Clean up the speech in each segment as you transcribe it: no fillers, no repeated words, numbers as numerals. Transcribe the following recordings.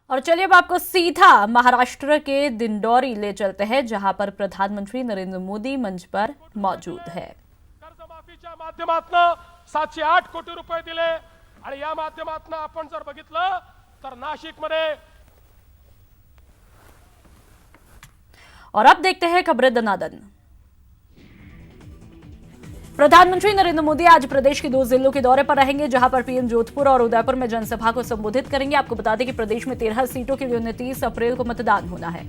और चलिए अब आपको सीधा महाराष्ट्र के दिंडोरी ले चलते हैं, जहां पर प्रधानमंत्री नरेंद्र मोदी मंच पर मौजूद है। कर्जमाफीच्या माध्यमातून 708 कोटी रुपये दिले आणि या माध्यमातून आपण जर बघितलं तर नाशिकमध्ये। और अब देखते हैं खबरें दनादन। प्रधानमंत्री नरेंद्र मोदी आज प्रदेश के 2 जिलों के दौरे पर रहेंगे, जहां पर पीएम जोधपुर और उदयपुर में जनसभा को संबोधित करेंगे। आपको बता दें कि प्रदेश में 13 सीटों के लिए 29 अप्रैल को मतदान होना है।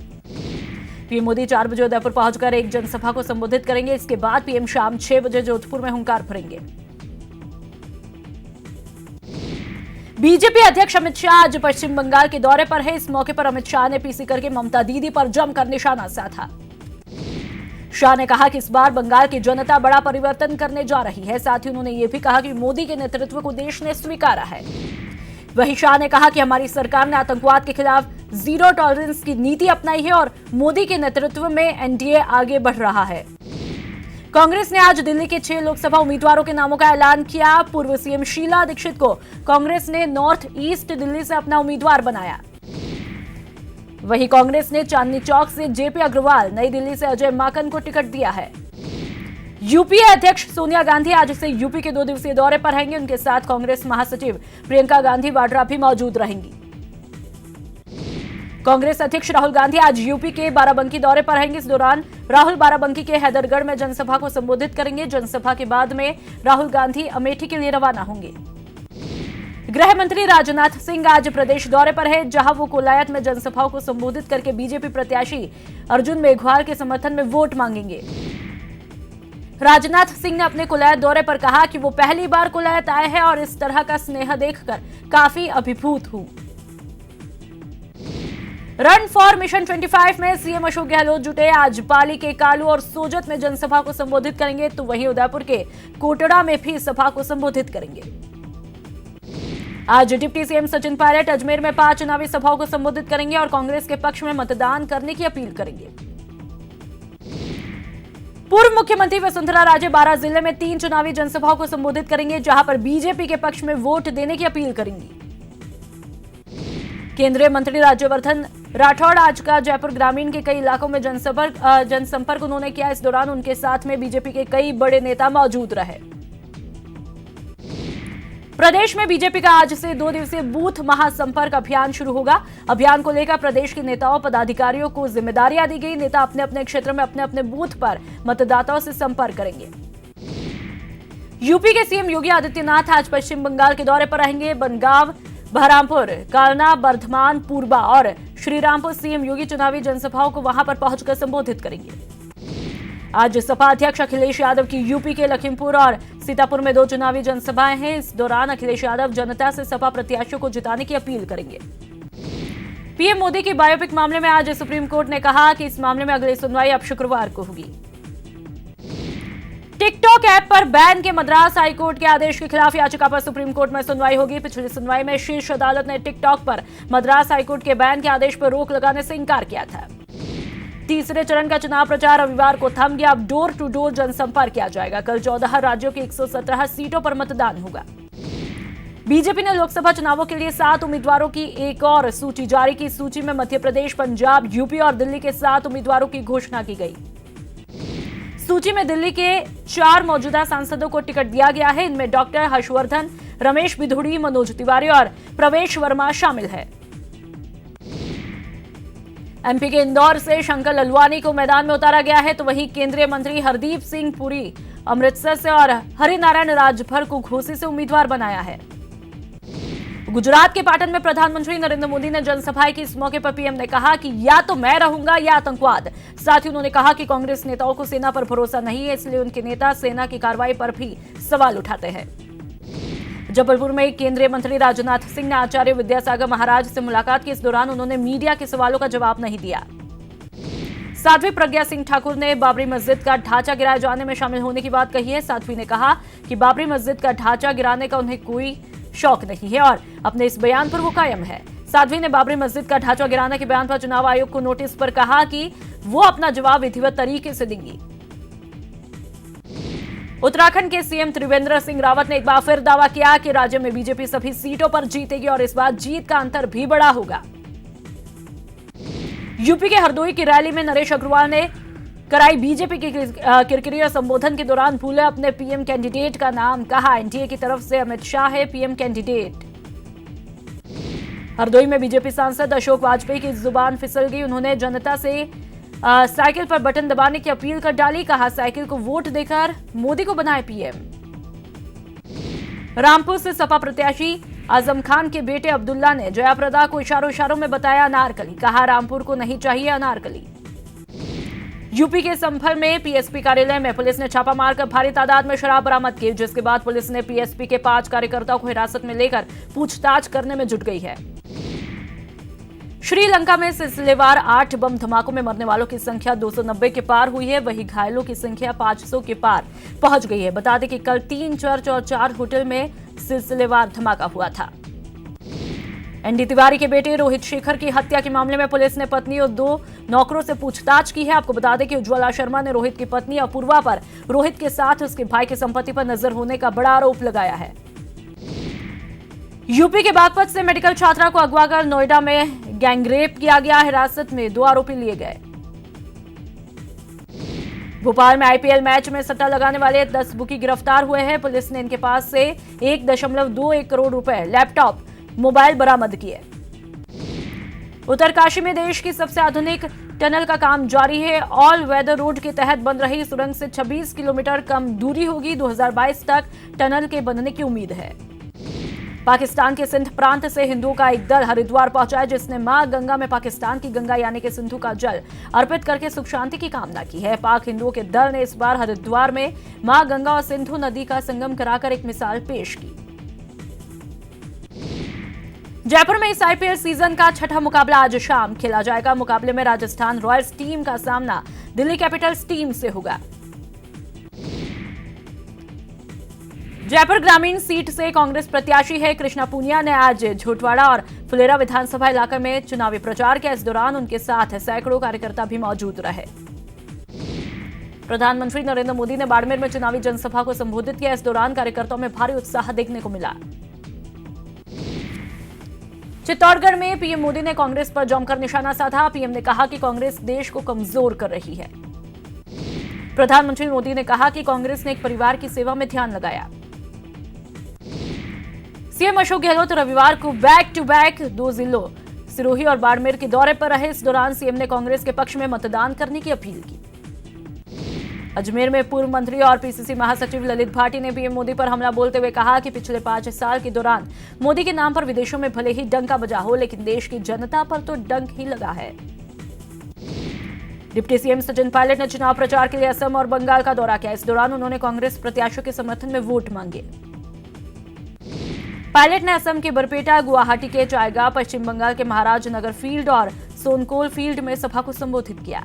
पीएम मोदी 4 बजे उदयपुर पहुंचकर एक जनसभा को संबोधित करेंगे। इसके बाद पीएम शाम 6 बजे जोधपुर में हुंकार भरेंगे। बीजेपी अध्यक्ष अमित शाह आज पश्चिम बंगाल के दौरे पर है। इस मौके पर अमित शाह ने पीसी करके ममता दीदी पर जमकर निशाना साधा। शाह ने कहा कि इस बार बंगाल की जनता बड़ा परिवर्तन करने जा रही है। साथ ही उन्होंने ये भी कहा कि मोदी के नेतृत्व को देश ने स्वीकारा है। वहीं शाह ने कहा कि हमारी सरकार ने आतंकवाद के खिलाफ जीरो टॉलरेंस की नीति अपनाई है और मोदी के नेतृत्व में एनडीए आगे बढ़ रहा है। कांग्रेस ने आज दिल्ली के 6 लोकसभा उम्मीदवारों के नामों का ऐलान किया। पूर्व सीएम शीला दीक्षित को कांग्रेस ने नॉर्थ ईस्ट दिल्ली से अपना उम्मीदवार बनाया। वहीं कांग्रेस ने चांदनी चौक से जेपी अग्रवाल, नई दिल्ली से अजय माकन को टिकट दिया है। यूपीए अध्यक्ष सोनिया गांधी आज से यूपी के 2 दिवसीय दौरे पर रहेंगे। उनके साथ कांग्रेस महासचिव प्रियंका गांधी वाड्रा भी मौजूद रहेंगी। कांग्रेस अध्यक्ष राहुल गांधी आज यूपी के बाराबंकी दौरे पर रहेंगे। इस दौरान राहुल बाराबंकी के हैदरगढ़ में जनसभा को संबोधित करेंगे। जनसभा के बाद में राहुल गांधी अमेठी के लिए रवाना होंगे। गृह मंत्री राजनाथ सिंह आज प्रदेश दौरे पर है, जहां वो कोलायत में जनसभाओं को संबोधित करके बीजेपी प्रत्याशी अर्जुन मेघवाल के समर्थन में वोट मांगेंगे। राजनाथ सिंह ने अपने कोलायत दौरे पर कहा कि वो पहली बार कोलायत आए हैं और इस तरह का स्नेह देखकर काफी अभिभूत हूं। रन फॉर मिशन 25 में सीएम अशोक गहलोत जुटे। आज पाली के कालू और सोजत में जनसभा को संबोधित करेंगे, तो वहीं उदयपुर के कोटड़ा में भी सभा को संबोधित करेंगे। आज डिप्टी सीएम सचिन पायलट अजमेर में 5 चुनावी सभाओं को संबोधित करेंगे और कांग्रेस के पक्ष में मतदान करने की अपील करेंगे। पूर्व मुख्यमंत्री वसुंधरा राजे 12 जिले में 3 चुनावी जनसभाओं को संबोधित करेंगे, जहां पर बीजेपी के पक्ष में वोट देने की अपील करेंगी। केंद्रीय मंत्री राज्यवर्धन राठौड़ आज का जयपुर ग्रामीण के कई इलाकों में जनसंपर्क उन्होंने किया। इस दौरान उनके साथ में बीजेपी के कई बड़े नेता मौजूद रहे। प्रदेश में बीजेपी का आज से 2 दिवसीय बूथ महासंपर्क अभियान शुरू होगा। अभियान को लेकर प्रदेश के नेताओं पदाधिकारियों को जिम्मेदारियां दी गई। नेता अपने अपने क्षेत्र में अपने अपने बूथ पर मतदाताओं से संपर्क करेंगे। यूपी के सीएम योगी आदित्यनाथ आज पश्चिम बंगाल के दौरे पर रहेंगे। बनगांव, बहरामपुर, कालना, बर्धमान, पूर्वा और श्रीरामपुर सीएम योगी चुनावी जनसभाओं को वहां पर पहुंचकर संबोधित करेंगे। आज सपा अध्यक्ष अखिलेश यादव की यूपी के लखीमपुर और सीतापुर में 2 चुनावी जनसभाएं हैं। इस दौरान अखिलेश यादव जनता से सपा प्रत्याशियों को जिताने की अपील करेंगे। पीएम मोदी की बायोपिक मामले में आज सुप्रीम कोर्ट ने कहा कि इस मामले में अगली सुनवाई अब शुक्रवार को होगी। टिकटॉक ऐप पर बैन के मद्रास हाईकोर्ट के आदेश के खिलाफ याचिका पर सुप्रीम कोर्ट में सुनवाई होगी। पिछली सुनवाई में शीर्ष अदालत ने टिकटॉक पर मद्रास हाईकोर्ट के बैन के आदेश पर रोक लगाने से इंकार किया था। तीसरे चरण का चुनाव प्रचार रविवार को थम गया। अब डोर टू डोर जनसंपर्क किया जाएगा। कल 14 राज्यों की 117 सीटों पर मतदान होगा। बीजेपी ने लोकसभा चुनावों के लिए 7 उम्मीदवारों की एक और सूची जारी की। सूची में मध्य प्रदेश, पंजाब, यूपी और दिल्ली के 7 उम्मीदवारों की घोषणा की गई। सूची में दिल्ली के 4 मौजूदा सांसदों को टिकट दिया गया है। इनमें डॉक्टर हर्षवर्धन, रमेश बिधूड़ी, मनोज तिवारी और प्रवेश वर्मा शामिल है। एमपी के इंदौर से शंकर ललवानी को मैदान में उतारा गया है, तो वहीं केंद्रीय मंत्री हरदीप सिंह पुरी अमृतसर से और हरिनारायण राजभर को घोसी से उम्मीदवार बनाया है। गुजरात के पाटन में प्रधानमंत्री नरेंद्र मोदी ने जनसभाएं की। इस मौके पर पीएम ने कहा कि या तो मैं रहूंगा या आतंकवाद। साथ ही उन्होंने कहा कि कांग्रेस नेताओं को सेना पर भरोसा नहीं है, इसलिए उनके नेता सेना की कार्रवाई पर भी सवाल उठाते हैं। जबलपुर में केंद्रीय मंत्री राजनाथ सिंह ने आचार्य विद्यासागर महाराज से मुलाकात की। इस दौरान उन्होंने मीडिया के सवालों का जवाब नहीं दिया। साध्वी प्रज्ञा सिंह ठाकुर ने बाबरी मस्जिद का ढांचा गिराए जाने में शामिल होने की बात कही है। साध्वी ने कहा कि बाबरी मस्जिद का ढांचा गिराने का उन्हें कोई शौक नहीं है और अपने इस बयान पर वो कायम है। साध्वी ने बाबरी मस्जिद का ढांचा गिराने के बयान पर चुनाव आयोग को नोटिस पर कहा कि वो अपना जवाब विधिवत तरीके से देंगी। उत्तराखंड के सीएम त्रिवेंद्र सिंह रावत ने एक बार फिर दावा किया कि राज्य में बीजेपी सभी सीटों पर जीतेगी और इस बार जीत का अंतर भी बड़ा होगा। यूपी के हरदोई की रैली में नरेश अग्रवाल ने कराई बीजेपी के किरकिरी संबोधन के दौरान भूले अपने पीएम कैंडिडेट का नाम, कहा एनडीए की तरफ से अमित शाह है पीएम कैंडिडेट। हरदोई में बीजेपी सांसद अशोक वाजपेयी की जुबान फिसल गई। उन्होंने जनता से साइकिल पर बटन दबाने की अपील कर डाली, कहा साइकिल को वोट देकर मोदी को बनाए पीएम। रामपुर से सपा प्रत्याशी आजम खान के बेटे अब्दुल्ला ने जयाप्रदा को इशारों में बताया अनारकली, कहा रामपुर को नहीं चाहिए अनारकली। यूपी के संभल में पीएसपी कार्यालय में पुलिस ने छापा मारकर भारी तादाद में शराब बरामद की, जिसके बाद पुलिस ने पीएसपी के 5 कार्यकर्ताओं को हिरासत में लेकर पूछताछ करने में जुट गई है। श्रीलंका में सिलसिलेवार 8 बम धमाकों में मरने वालों की संख्या 290 के पार हुई है, वहीं घायलों की संख्या 500 के पार पहुंच गई है। बता दें कि कल 3 चर्च और 4 होटल में सिलसिलेवार धमाका हुआ था। एनडी तिवारी के बेटे रोहित शेखर की हत्या के मामले में पुलिस ने पत्नी और 2 नौकरों से पूछताछ की है। आपको बता दें कि उज्ज्वला शर्मा ने रोहित की पत्नी अपूर्वा पर रोहित के साथ उसके भाई की संपत्ति पर नजर होने का बड़ा आरोप लगाया है। यूपी के बागपत से मेडिकल छात्रा को अगवा कर नोएडा में गैंगरेप किया गया, हिरासत में 2 आरोपी लिए गए। भोपाल में आईपीएल मैच में सट्टा लगाने वाले 10 बुकी गिरफ्तार हुए हैं। पुलिस ने इनके पास से 1.21 करोड़ रुपए, लैपटॉप, मोबाइल बरामद किए। उत्तरकाशी में देश की सबसे आधुनिक टनल का काम जारी है। ऑल वेदर रोड के तहत बन रही सुरंग से 26 किलोमीटर कम दूरी होगी। 2022 तक टनल के बनने की उम्मीद है। पाकिस्तान के सिंध प्रांत से हिंदुओं का एक दल हरिद्वार पहुंचा है, जिसने मां गंगा में पाकिस्तान की गंगा यानी कि सिंधु का जल अर्पित करके सुख शांति की कामना की है। पाक हिंदुओं के दल ने इस बार हरिद्वार में मां गंगा और सिंधु नदी का संगम कराकर एक मिसाल पेश की। जयपुर में इस आईपीएल सीजन का 6ठा मुकाबला आज शाम खेला जाएगा। मुकाबले में राजस्थान रॉयल्स टीम का सामना दिल्ली कैपिटल्स टीम से होगा। जयपुर ग्रामीण सीट से कांग्रेस प्रत्याशी है कृष्णा पूनिया ने आज झोटवाड़ा और फुलेरा विधानसभा इलाके में चुनावी प्रचार किया। इस दौरान उनके साथ सैकड़ों कार्यकर्ता भी मौजूद रहे। प्रधानमंत्री नरेंद्र मोदी ने बाड़मेर में चुनावी जनसभा को संबोधित किया। इस दौरान कार्यकर्ताओं में भारी उत्साह देखने को मिला। चित्तौड़गढ़ में पीएम मोदी ने कांग्रेस पर जमकर निशाना साधा। पीएम ने कहा कि कांग्रेस देश को कमजोर कर रही है। प्रधानमंत्री मोदी ने कहा कि कांग्रेस ने एक परिवार की सेवा में ध्यान लगाया। सीएम अशोक गहलोत रविवार को बैक टू बैक 2 जिलों सिरोही और बाड़मेर के दौरे पर रहे। इस दौरान सीएम ने कांग्रेस के पक्ष में मतदान करने की अपील की। अजमेर में पूर्व मंत्री और पीसीसी महासचिव ललित भाटी ने पीएम मोदी पर हमला बोलते हुए कहा कि पिछले 5 साल के दौरान मोदी के नाम पर विदेशों में भले ही डंका बजा हो, लेकिन देश की जनता पर तो डंक ही लगा है। डिप्टी सीएम सचिन पायलट ने चुनाव प्रचार के लिए असम और बंगाल का दौरा किया। इस दौरान उन्होंने कांग्रेस प्रत्याशियों के समर्थन में वोट मांगे। पायलट ने असम के बरपेटा, गुवाहाटी के चायगा, पश्चिम बंगाल के महाराजनगर फील्ड और सोनकोल फील्ड में सभा को संबोधित किया।